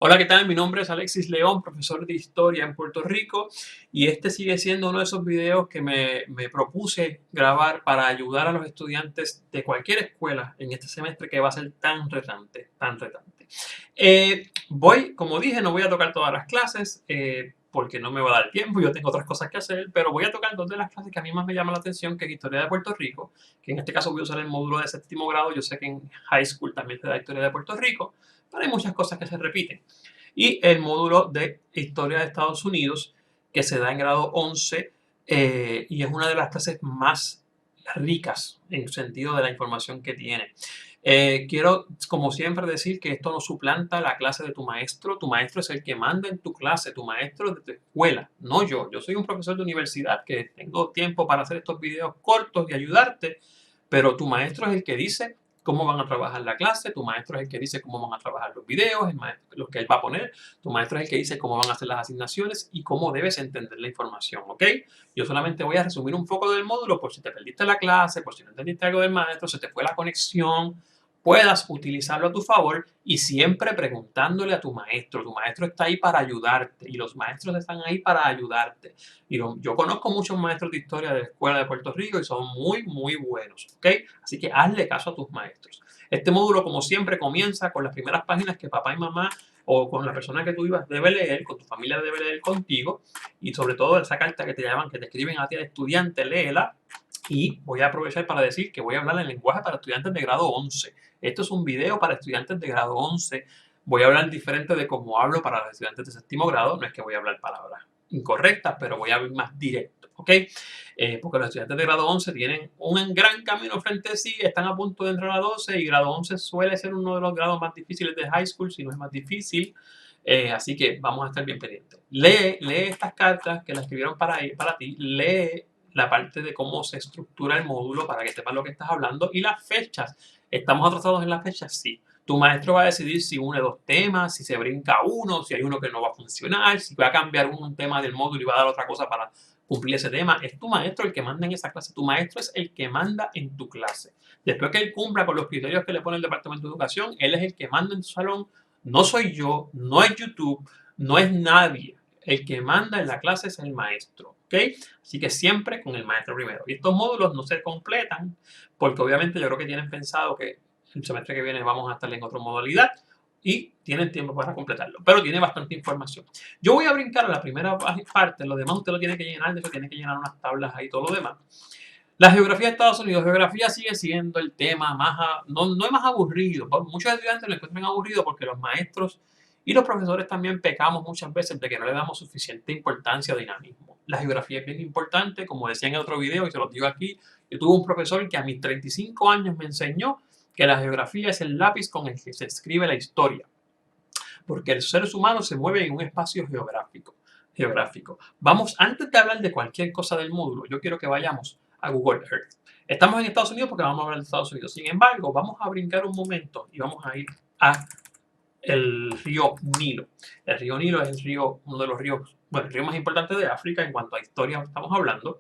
Hola, ¿qué tal? Mi nombre es Alexis León, profesor de historia en Puerto Rico, y este sigue siendo uno de esos videos que me propuse grabar para ayudar a los estudiantes de cualquier escuela en este semestre que va a ser tan retante, tan retante. Como dije, no voy a tocar todas las clases porque no me va a dar tiempo, yo tengo otras cosas que hacer, pero voy a tocar dos de las clases que a mí más me llaman la atención, que es Historia de Puerto Rico, que en este caso voy a usar el módulo de séptimo grado. Yo sé que en high school también se da Historia de Puerto Rico, pero hay muchas cosas que se repiten. Y el módulo de Historia de Estados Unidos, que se da en grado 11 y es una de las clases más ricas en el sentido de la información que tiene. Quiero, como siempre, decir que esto no suplanta la clase de tu maestro. Tu maestro es el que manda en tu clase, tu maestro de tu escuela, no yo. Yo soy un profesor de universidad que tengo tiempo para hacer estos videos cortos y ayudarte, pero tu maestro es el que dice cómo van a trabajar la clase, tu maestro es el que dice cómo van a trabajar los videos, los que él va a poner, tu maestro es el que dice cómo van a hacer las asignaciones y cómo debes entender la información, ¿ok? Yo solamente voy a resumir un poco del módulo por si te perdiste la clase, por si no entendiste algo del maestro, se te fue la conexión, puedas utilizarlo a tu favor y siempre preguntándole a tu maestro. Tu maestro está ahí para ayudarte y los maestros están ahí para ayudarte. Yo conozco muchos maestros de historia de la Escuela de Puerto Rico y son muy, muy buenos, ¿ok? Así que hazle caso a tus maestros. Este módulo, como siempre, comienza con las primeras páginas que papá y mamá o con la persona que tú ibas debe leer, con tu familia debe leer contigo, y sobre todo esa carta que te llaman, que te escriben a ti al estudiante, léela. Y voy a aprovechar para decir que voy a hablar en lenguaje para estudiantes de grado 11. Esto es un video para estudiantes de grado 11. Voy a hablar diferente de cómo hablo para los estudiantes de séptimo grado. No es que voy a hablar palabras incorrectas, pero voy a hablar más directo, ¿ok? Porque los estudiantes de grado 11 tienen un gran camino frente a sí, están a punto de entrar a 12 y grado 11 suele ser uno de los grados más difíciles de high school, si no es más difícil. Así que vamos a estar bien pendientes. Lee estas cartas que las escribieron para ti, lee la parte de cómo se estructura el módulo para que sepas lo que estás hablando y las fechas. ¿Estamos atrasados en las fechas? Sí. Tu maestro va a decidir si une dos temas, si se brinca uno, si hay uno que no va a funcionar, si va a cambiar un tema del módulo y va a dar otra cosa para cumplir ese tema. Es tu maestro el que manda en esa clase. Tu maestro es el que manda en tu clase. Después que él cumpla con los criterios que le pone el Departamento de Educación, él es el que manda en tu salón. No soy yo, no es YouTube, no es nadie. El que manda en la clase es el maestro, ¿ok? Así que siempre con el maestro primero. Y estos módulos no se completan porque obviamente yo creo que tienen pensado que el semestre que viene vamos a estar en otra modalidad y tienen tiempo para completarlo, pero tiene bastante información. Yo voy a brincar a la primera parte, lo demás usted lo tiene que llenar, de hecho tiene que llenar unas tablas ahí, todo lo demás. La geografía de Estados Unidos, geografía sigue siendo el tema más, no es más aburrido. Muchos estudiantes lo encuentran aburrido porque los maestros y los profesores también pecamos muchas veces de que no le damos suficiente importancia o dinamismo. La geografía es bien importante, como decía en el otro video y se los digo aquí. Yo tuve un profesor que a mis 35 años me enseñó que la geografía es el lápiz con el que se escribe la historia, porque los seres humanos se mueven en un espacio geográfico. Vamos, antes de hablar de cualquier cosa del módulo, yo quiero que vayamos a Google Earth. Estamos en Estados Unidos porque vamos a hablar de Estados Unidos. Sin embargo, vamos a brincar un momento y vamos a ir a el río Nilo. El río Nilo es el río, uno de los ríos, bueno, el río más importante de África en cuanto a historia estamos hablando.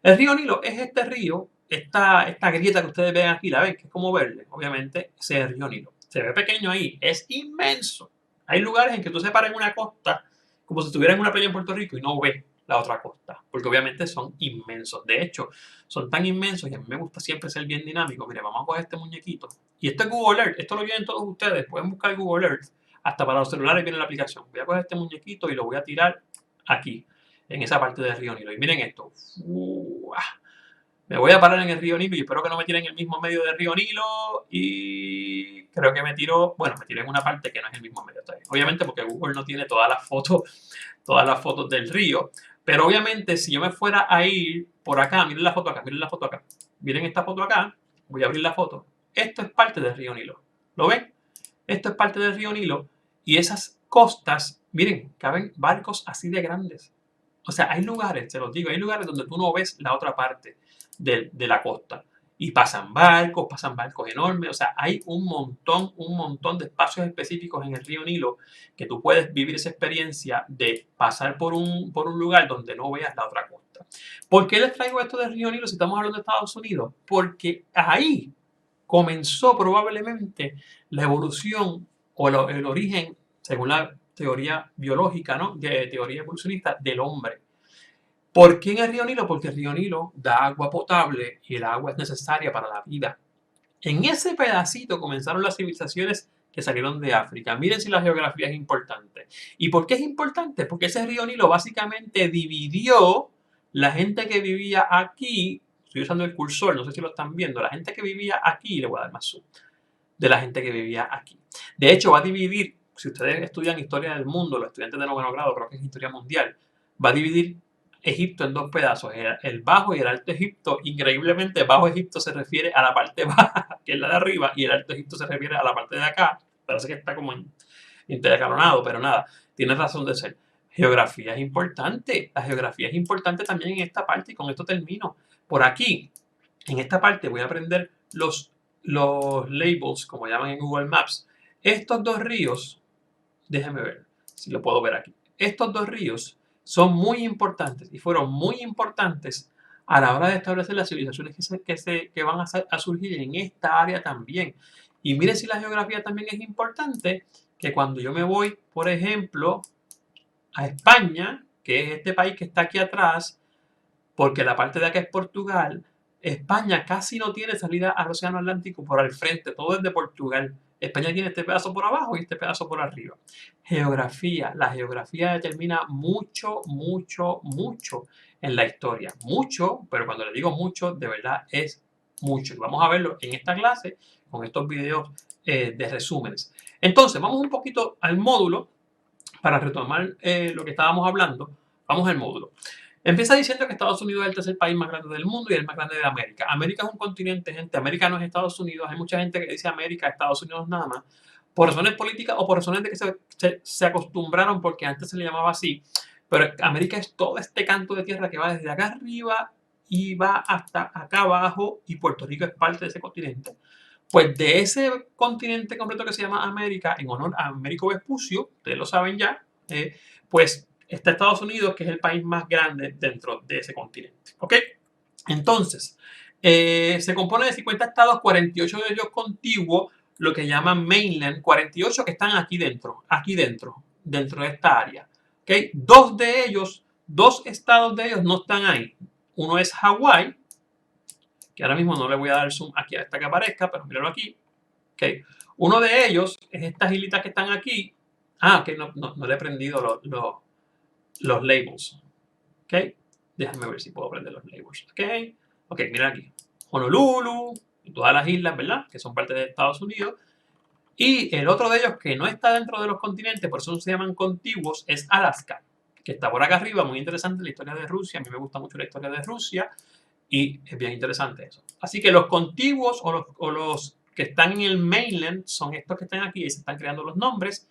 El río Nilo es este río, esta grieta que ustedes ven aquí, la ven, que es como verde, obviamente, ese es el río Nilo. Se ve pequeño ahí, es inmenso. Hay lugares en que tú se paras en una costa como si estuvieras en una playa en Puerto Rico y no ves la otra costa, porque obviamente son inmensos. De hecho, son tan inmensos y a mí me gusta siempre ser bien dinámico. Mire, vamos a coger este muñequito. Y esto es Google Earth, esto lo tienen todos ustedes, pueden buscar Google Earth. Hasta para los celulares viene la aplicación. Voy a coger este muñequito y lo voy a tirar aquí, en esa parte del río Nilo. Y miren esto. Me voy a parar en el río Nilo y espero que no me tire en el mismo medio del río Nilo. Y creo que me tiró, bueno, me tiré en una parte que no es el mismo medio. Obviamente porque Google no tiene todas las fotos del río. Pero obviamente si yo me fuera a ir por acá, miren la foto acá, miren la foto acá. Miren esta foto acá, voy a abrir la foto. Esto es parte del río Nilo. ¿Lo ven? Esto es parte del río Nilo y esas costas, miren, caben barcos así de grandes. O sea, hay lugares, se los digo, hay lugares donde tú no ves la otra parte de la costa. Y pasan barcos enormes. O sea, hay un montón de espacios específicos en el río Nilo que tú puedes vivir esa experiencia de pasar por un lugar donde no veas la otra costa. ¿Por qué les traigo esto del río Nilo si estamos hablando de Estados Unidos? Porque ahí comenzó probablemente la evolución o el origen, según teoría biológica, ¿no? De teoría evolucionista del hombre. ¿Por qué en el río Nilo? Porque el río Nilo da agua potable y el agua es necesaria para la vida. En ese pedacito comenzaron las civilizaciones que salieron de África. Miren si la geografía es importante. ¿Y por qué es importante? Porque ese río Nilo básicamente dividió la gente que vivía aquí. Estoy usando el cursor, no sé si lo están viendo. La gente que vivía aquí, le voy a dar más zoom, de la gente que vivía aquí. De hecho, va a dividir, si ustedes estudian historia del mundo, los estudiantes de noveno grado, creo que es historia mundial, va a dividir Egipto en dos pedazos, el Bajo y el Alto Egipto. Increíblemente, Bajo Egipto se refiere a la parte baja, que es la de arriba, y el Alto Egipto se refiere a la parte de acá. Parece que está como intercalonado, pero nada, tiene razón de ser. Geografía es importante. La geografía es importante también en esta parte, y con esto termino. Por aquí, en esta parte, voy a aprender los labels, como llaman en Google Maps. Estos dos ríos, déjenme ver si lo puedo ver aquí. Estos dos ríos son muy importantes y fueron muy importantes a la hora de establecer las civilizaciones que van a surgir en esta área también. Y miren si la geografía también es importante, que cuando yo me voy, por ejemplo, a España, que es este país que está aquí atrás, porque la parte de acá es Portugal, España casi no tiene salida al Océano Atlántico por al frente, todo es de Portugal. España tiene este pedazo por abajo y este pedazo por arriba. Geografía. La geografía determina mucho, mucho, mucho en la historia. Mucho, pero cuando le digo mucho, de verdad es mucho. Y vamos a verlo en esta clase con estos videos de resúmenes. Entonces, vamos un poquito al módulo para retomar lo que estábamos hablando. Vamos al módulo. Empieza diciendo que Estados Unidos es el tercer país más grande del mundo y el más grande de América. América es un continente, gente. América no es Estados Unidos. Hay mucha gente que dice América, Estados Unidos nada más. Por razones políticas o por razones de que se acostumbraron porque antes se le llamaba así. Pero América es todo este canto de tierra que va desde acá arriba y va hasta acá abajo, y Puerto Rico es parte de ese continente. Pues de ese continente completo que se llama América, en honor a Américo Vespucio, ustedes lo saben ya, pues está Estados Unidos, que es el país más grande dentro de ese continente. ¿Ok? Entonces, se compone de 50 estados, 48 de ellos contiguos, lo que llaman mainland, 48 que están aquí dentro de esta área. ¿Ok? Dos estados de ellos no están ahí. Uno es Hawái, que ahora mismo no le voy a dar zoom aquí hasta que aparezca, pero míralo aquí. ¿Okay? Uno de ellos es estas islitas que están aquí. Ok, no le he prendido los labels. ¿Ok? Déjame ver si puedo prender los labels. Ok, mira aquí. Honolulu y todas las islas, ¿verdad? Que son parte de Estados Unidos. Y el otro de ellos que no está dentro de los continentes, por eso se llaman contiguos, es Alaska, que está por acá arriba. Muy interesante la historia de Rusia. A mí me gusta mucho la historia de Rusia. Y es bien interesante eso. Así que los contiguos o los que están en el mainland son estos que están aquí y se están creando los nombres.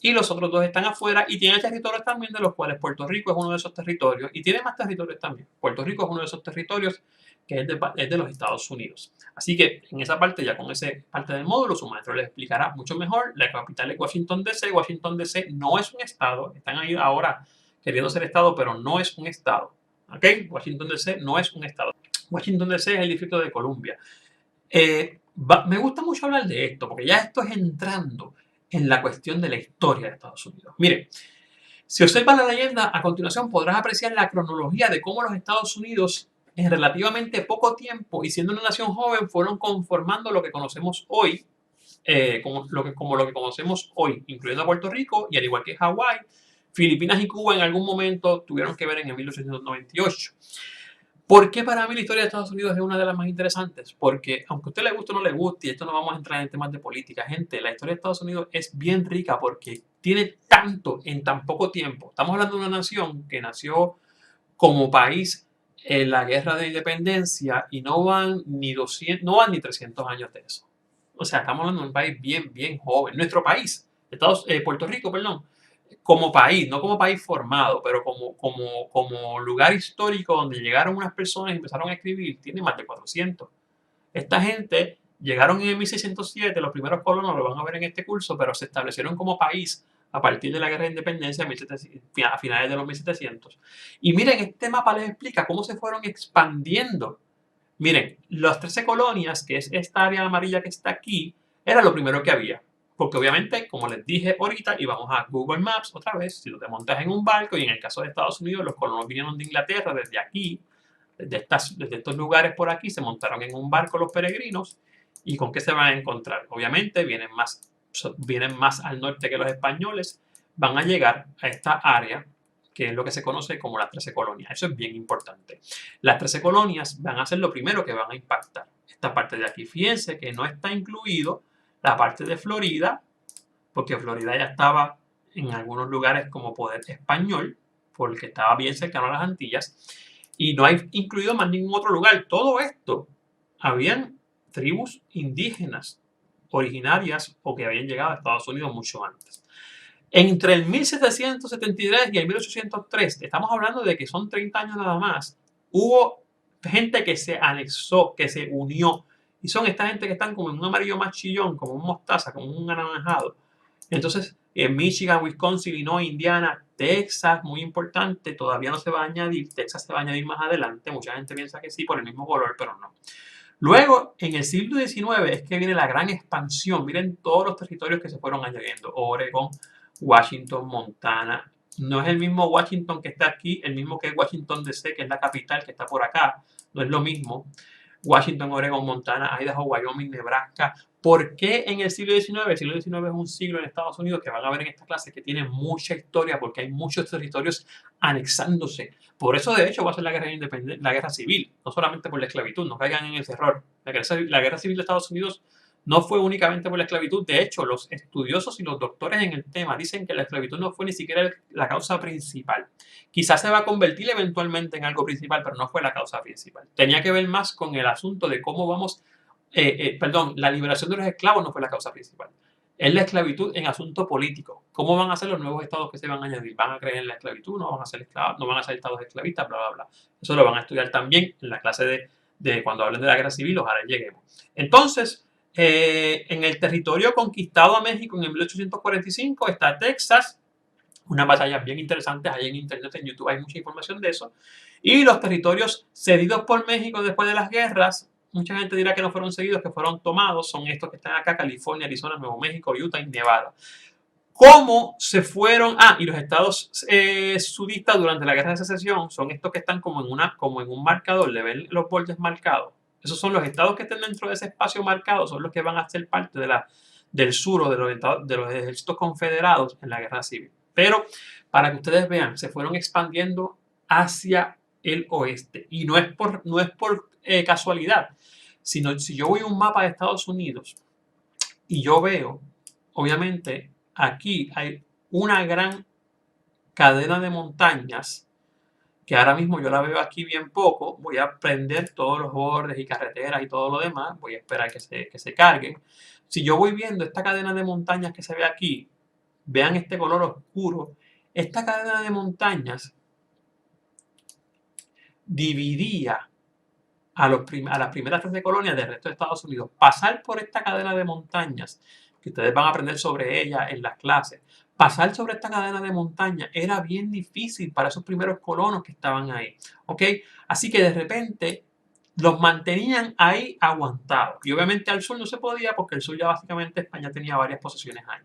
Y los otros dos están afuera y tienen territorios también, de los cuales Puerto Rico es uno de esos territorios. Y tiene más territorios también. Puerto Rico es uno de esos territorios que es de los Estados Unidos. Así que en esa parte, ya con esa parte del módulo, su maestro les explicará mucho mejor. La capital es Washington DC. Washington DC no es un estado. Están ahí ahora queriendo ser estado, pero no es un estado. ¿Ok? Washington DC no es un estado. Washington DC es el Distrito de Columbia. Me gusta mucho hablar de esto, porque ya esto es entrando en la cuestión de la historia de Estados Unidos. Miren, si observas la leyenda, a continuación podrás apreciar la cronología de cómo los Estados Unidos, en relativamente poco tiempo y siendo una nación joven, fueron conformando lo que conocemos hoy, como lo que conocemos hoy, incluyendo a Puerto Rico, y al igual que Hawái, Filipinas y Cuba en algún momento tuvieron que ver en el 1898. ¿Por qué para mí la historia de Estados Unidos es una de las más interesantes? Porque, aunque a usted le guste o no le guste, y esto no vamos a entrar en temas de política, gente, la historia de Estados Unidos es bien rica porque tiene tanto en tan poco tiempo. Estamos hablando de una nación que nació como país en la guerra de independencia y no van ni 200, no van ni 300 años de eso. O sea, estamos hablando de un país bien, bien joven. Nuestro país, Puerto Rico, perdón, como país, no como país formado, pero como lugar histórico donde llegaron unas personas y empezaron a escribir, tiene más de 400. Esta gente llegaron en el 1607, los primeros colonos lo van a ver en este curso, pero se establecieron como país a partir de la Guerra de Independencia a finales de los 1700. Y miren, este mapa les explica cómo se fueron expandiendo. Miren, las 13 colonias, que es esta área amarilla que está aquí, era lo primero que había. Porque obviamente, como les dije ahorita, y vamos a Google Maps otra vez, si tú te montas en un barco, y en el caso de Estados Unidos, los colonos vinieron de Inglaterra desde aquí, desde estos lugares por aquí, se montaron en un barco los peregrinos, ¿y con qué se van a encontrar? Obviamente vienen más al norte que los españoles, van a llegar a esta área que es lo que se conoce como las 13 colonias. Eso es bien importante. Las 13 colonias van a ser lo primero que van a impactar. Esta parte de aquí, fíjense que no está incluido la parte de Florida, porque Florida ya estaba en algunos lugares como poder español, porque estaba bien cercano a las Antillas, y no hay incluido más ningún otro lugar. Todo esto, habían tribus indígenas originarias o que habían llegado a Estados Unidos mucho antes. Entre el 1773 y el 1803, estamos hablando de que son 30 años nada más, hubo gente que se anexó, que se unió, y son esta gente que están como en un amarillo más chillón, como un mostaza, como un anaranjado. Entonces, en Michigan, Wisconsin, Illinois, Indiana, Texas, muy importante, todavía no se va a añadir, Texas se va a añadir más adelante, mucha gente piensa que sí por el mismo color, pero no. Luego, en el siglo XIX es que viene la gran expansión, miren todos los territorios que se fueron añadiendo, Oregon, Washington, Montana, no es el mismo Washington que está aquí, el mismo que Washington DC, que es la capital, que está por acá, no es lo mismo. Washington, Oregon, Montana, Idaho, Wyoming, Nebraska. ¿Por qué en el siglo XIX? El siglo XIX es un siglo en Estados Unidos que van a ver en esta clase que tiene mucha historia porque hay muchos territorios anexándose. Por eso, de hecho, va a ser la guerra la guerra civil, no solamente por la esclavitud, no caigan en ese error. La guerra civil de Estados Unidos no fue únicamente por la esclavitud. De hecho, los estudiosos y los doctores en el tema dicen que la esclavitud no fue ni siquiera la causa principal. Quizás se va a convertir eventualmente en algo principal, pero no fue la causa principal. Tenía que ver más con el asunto de cómo vamos, la liberación de los esclavos no fue la causa principal. Es la esclavitud en asunto político. ¿Cómo van a ser los nuevos estados que se van a añadir? ¿Van a creer en la esclavitud? ¿No van a ser esclavos? ¿No van a ser estados esclavistas? Bla, bla, bla. Eso lo van a estudiar también en la clase de cuando hablen de la guerra civil, ojalá lleguemos. Entonces, en el territorio conquistado a México en el 1845 está Texas, unas batallas bien interesantes ahí en internet, en YouTube hay mucha información de eso, y los territorios cedidos por México después de las guerras, mucha gente dirá que no fueron cedidos, que fueron tomados, son estos que están acá, California, Arizona, Nuevo México, Utah y Nevada. ¿Cómo se fueron? Y los estados sudistas durante la guerra de secesión son estos que están como en un marcador, le ven los bordes marcados. Esos son los estados que estén dentro de ese espacio marcado, son los que van a ser parte del sur o de los ejércitos confederados en la guerra civil. Pero para que ustedes vean, se fueron expandiendo hacia el oeste. Y no es por casualidad, sino si yo voy a un mapa de Estados Unidos y yo veo, obviamente, aquí hay una gran cadena de montañas que ahora mismo yo la veo aquí bien poco. Voy a prender todos los bordes y carreteras y todo lo demás. Voy a esperar que se carguen. Si yo voy viendo esta cadena de montañas que se ve aquí, vean este color oscuro. Esta cadena de montañas dividía a las primeras 13 colonias del resto de Estados Unidos. Pasar por esta cadena de montañas, que ustedes van a aprender sobre ella en las clases, pasar sobre esta cadena de montañas era bien difícil para esos primeros colonos que estaban ahí. ¿Ok? Así que de repente los mantenían ahí aguantados. Y obviamente al sur no se podía porque el sur ya básicamente España tenía varias posesiones ahí.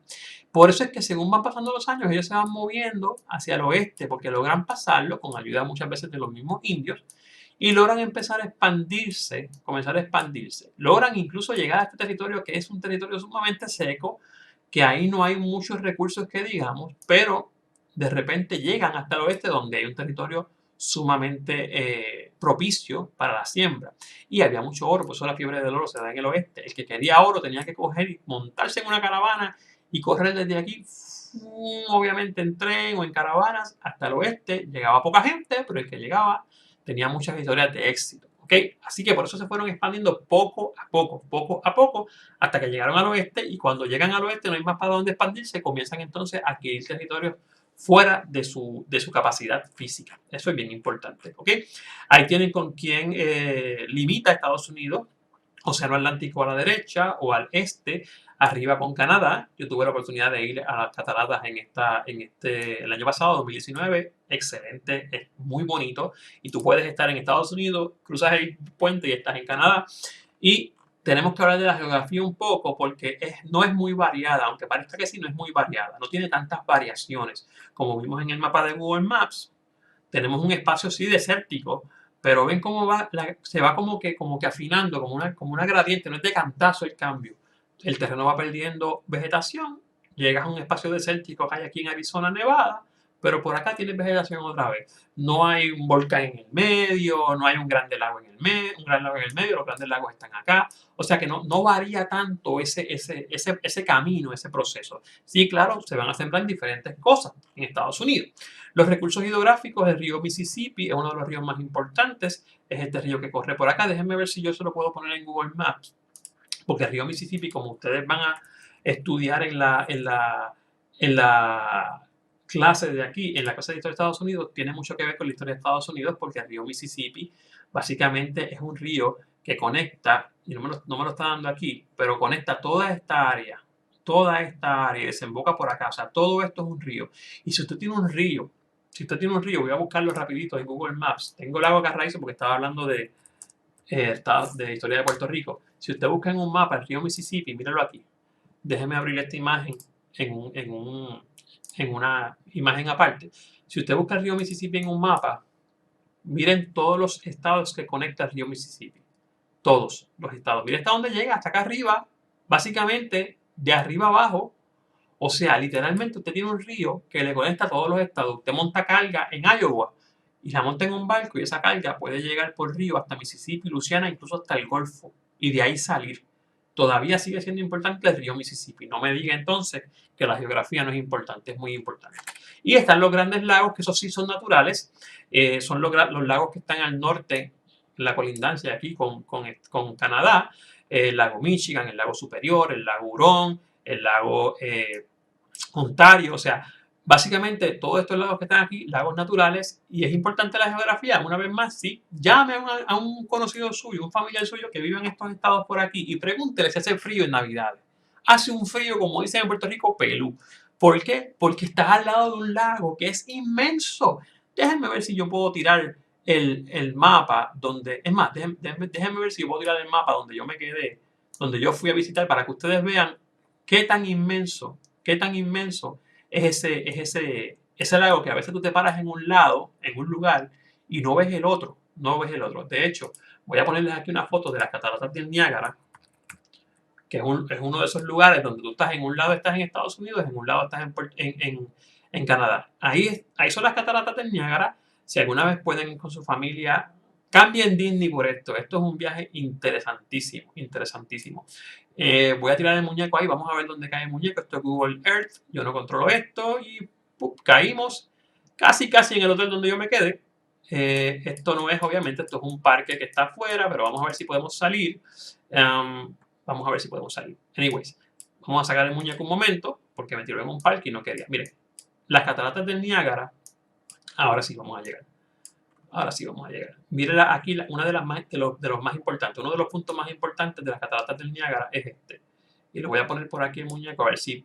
Por eso es que según van pasando los años, ellos se van moviendo hacia el oeste porque logran pasarlo con ayuda muchas veces de los mismos indios y logran empezar a expandirse, comenzar a expandirse. Logran incluso llegar a este territorio que es un territorio sumamente seco, que ahí no hay muchos recursos que digamos, pero de repente llegan hasta el oeste donde hay un territorio sumamente propicio para la siembra. Y había mucho oro, por eso la fiebre del oro se da en el oeste. El que quería oro tenía que coger y montarse en una caravana y correr desde aquí, obviamente en tren o en caravanas, hasta el oeste. Llegaba poca gente, pero el que llegaba tenía muchas historias de éxito. ¿Okay? Así que por eso se fueron expandiendo poco a poco, hasta que llegaron al oeste, y cuando llegan al oeste no hay más para dónde expandirse, comienzan entonces a adquirir territorios fuera de su capacidad física. Eso es bien importante. ¿Okay? Ahí tienen con quién limita Estados Unidos, Océano Atlántico a la derecha o al este, arriba con Canadá. Yo tuve la oportunidad de ir a las cataratas el año pasado, 2019. Excelente, es muy bonito. Y tú puedes estar en Estados Unidos, cruzas el puente y estás en Canadá. Y tenemos que hablar de la geografía un poco porque no es muy variada, aunque parezca que sí, no es muy variada, no tiene tantas variaciones. Como vimos en el mapa de Google Maps, tenemos un espacio sí desértico, pero ven cómo se va como que afinando, como una gradiente, no es de cantazo el cambio. El terreno va perdiendo vegetación, llegas a un espacio desértico que hay aquí en Arizona, Nevada, pero por acá tienes vegetación otra vez. No hay un volcán en el medio, no hay un grande lago en el medio, un gran lago en el medio, los grandes lagos están acá. O sea que no varía tanto ese camino, ese proceso. Sí, claro, se van a sembrar diferentes cosas en Estados Unidos. Los recursos hidrográficos, el río Mississippi es uno de los ríos más importantes, es este río que corre por acá. Déjenme ver si yo se lo puedo poner en Google Maps, porque el río Mississippi, como ustedes van a estudiar en la clase de aquí, en la clase de historia de Estados Unidos, tiene mucho que ver con la historia de Estados Unidos, porque el río Mississippi básicamente es un río que conecta, y no me lo está dando aquí, pero conecta toda esta área y desemboca por acá. O sea, todo esto es un río. Y si usted tiene un río, voy a buscarlo rapidito en Google Maps. Tengo el lago Carraízo porque estaba hablando de historia de Puerto Rico. Si usted busca en un mapa el río Mississippi, míralo aquí. Déjeme abrir esta imagen en una imagen aparte. Si usted busca el río Mississippi en un mapa, miren todos los estados que conecta el río Mississippi. Todos los estados. Miren hasta dónde llega, hasta acá arriba. Básicamente, de arriba abajo. O sea, literalmente usted tiene un río que le conecta a todos los estados. Usted monta carga en Iowa y la monta en un barco y esa carga puede llegar por río hasta Mississippi, Luisiana, incluso hasta el Golfo y de ahí salir. Todavía sigue siendo importante el río Mississippi. No me diga entonces que la geografía no es importante, es muy importante. Y están los grandes lagos, que esos sí son naturales. Son los lagos que están al norte, en la colindancia aquí con Canadá. El lago Michigan, el lago Superior, el lago Hurón, el lago Ontario. O sea, básicamente todos estos lagos que están aquí, lagos naturales, y es importante la geografía. Una vez más, sí, llame a un conocido suyo, un familiar suyo que vive en estos estados por aquí y pregúntele si hace frío en Navidades. Hace un frío, como dicen en Puerto Rico, pelú. ¿Por qué? Porque estás al lado de un lago que es inmenso. Déjenme ver si yo puedo tirar el mapa donde, es más, déjenme ver si yo puedo tirar el mapa donde yo me quedé, donde yo fui a visitar, para que ustedes vean qué tan inmenso es ese lago, que a veces tú te paras en un lado, en un lugar, y no ves el otro, no ves el otro. De hecho, voy a ponerles aquí una foto de las cataratas del Niágara, que es uno de esos lugares donde tú estás en un lado, estás en Estados Unidos, en un lado estás en Canadá. Ahí son las cataratas del Niágara. Si alguna vez pueden ir con su familia, cambien Disney por esto. Esto es un viaje interesantísimo, interesantísimo. Voy a tirar el muñeco ahí, vamos a ver dónde cae el muñeco. Esto es Google Earth, yo no controlo esto y caímos casi en el hotel donde yo me quedé. Esto no es, obviamente, esto es un parque que está afuera, pero vamos a ver si podemos salir. Vamos a ver si podemos salir. Anyways, vamos a sacar el muñeco un momento, porque me tiró en un parque y no quería. Miren, las cataratas del Niágara, ahora sí vamos a llegar. Ahora sí vamos a llegar. Miren aquí, una de los más importantes, uno de los puntos más importantes de las cataratas del Niágara es este. Y lo voy a poner por aquí el muñeco a ver si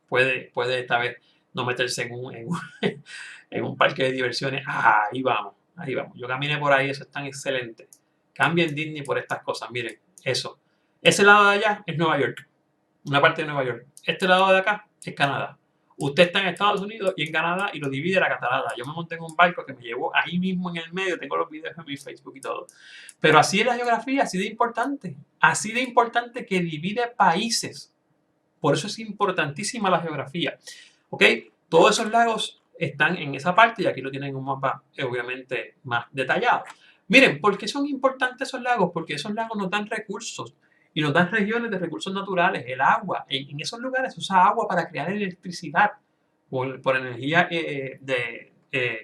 puede esta vez no meterse en un parque de diversiones. Ahí vamos, ahí vamos. Yo caminé por ahí, eso es tan excelente. Cambien Disney por estas cosas, miren, eso. Ese lado de allá es Nueva York, una parte de Nueva York. Este lado de acá es Canadá. Usted está en Estados Unidos y en Canadá y lo divide la catarata. Yo me monté en un barco que me llevó ahí mismo en el medio. Tengo los videos en mi Facebook y todo. Pero así es la geografía, así de importante. Así de importante que divide países. Por eso es importantísima la geografía. ¿Ok? Todos esos lagos están en esa parte y aquí lo tienen en un mapa obviamente más detallado. Miren, ¿por qué son importantes esos lagos? Porque esos lagos nos dan recursos y nos dan regiones de recursos naturales, el agua. En esos lugares se usa agua para crear electricidad por energía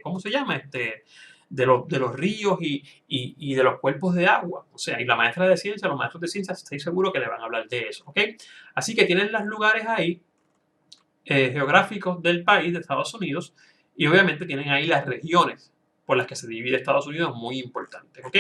¿cómo se llama? De los ríos y de los cuerpos de agua. O sea, y la maestra de ciencia, los maestros de ciencia, estoy seguro que le van a hablar de eso. ¿Ok? Así que tienen los lugares ahí geográficos del país, de Estados Unidos, y obviamente tienen ahí las regiones por las que se divide Estados Unidos, muy importantes. ¿Ok?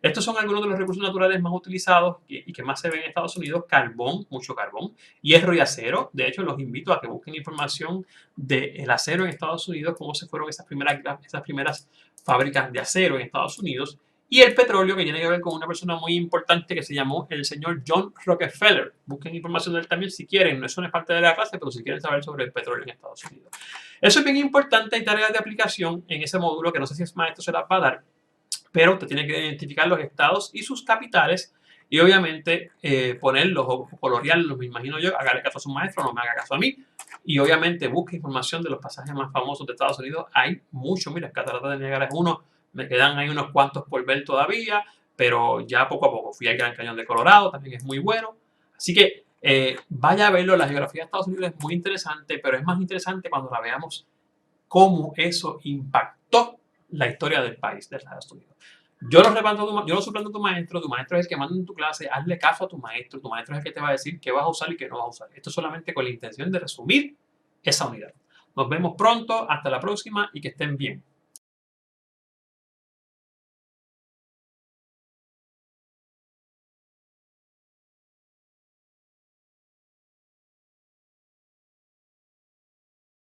Estos son algunos de los recursos naturales más utilizados y que más se ven en Estados Unidos: carbón, mucho carbón, hierro y acero. De hecho, los invito a que busquen información del acero en Estados Unidos, cómo se fueron esas primeras fábricas de acero en Estados Unidos, y el petróleo, que tiene que ver con una persona muy importante que se llamó el señor John Rockefeller. Busquen información de él también si quieren, eso no es parte de la clase, pero si quieren saber sobre el petróleo en Estados Unidos. Eso es bien importante, hay tareas de aplicación en ese módulo que no sé si es maestro se las va a dar, pero usted tiene que identificar los estados y sus capitales y obviamente ponerlos o colorearlos, me imagino yo, hágale caso a su maestro, no me haga caso a mí, y obviamente busque información de los pasajes más famosos de Estados Unidos. Hay muchos, mira, Cataratas de Niágara es uno, me quedan ahí unos cuantos por ver todavía, pero ya poco a poco. Fui al Gran Cañón de Colorado, también es muy bueno. Así que vaya a verlo, la geografía de Estados Unidos es muy interesante, pero es más interesante cuando la veamos cómo eso impactó la historia del país, de Estados Unidos. Yo lo suplanto a tu maestro es el que manda en tu clase, hazle caso a tu maestro es el que te va a decir qué vas a usar y qué no vas a usar. Esto solamente con la intención de resumir esa unidad. Nos vemos pronto, hasta la próxima y que estén bien.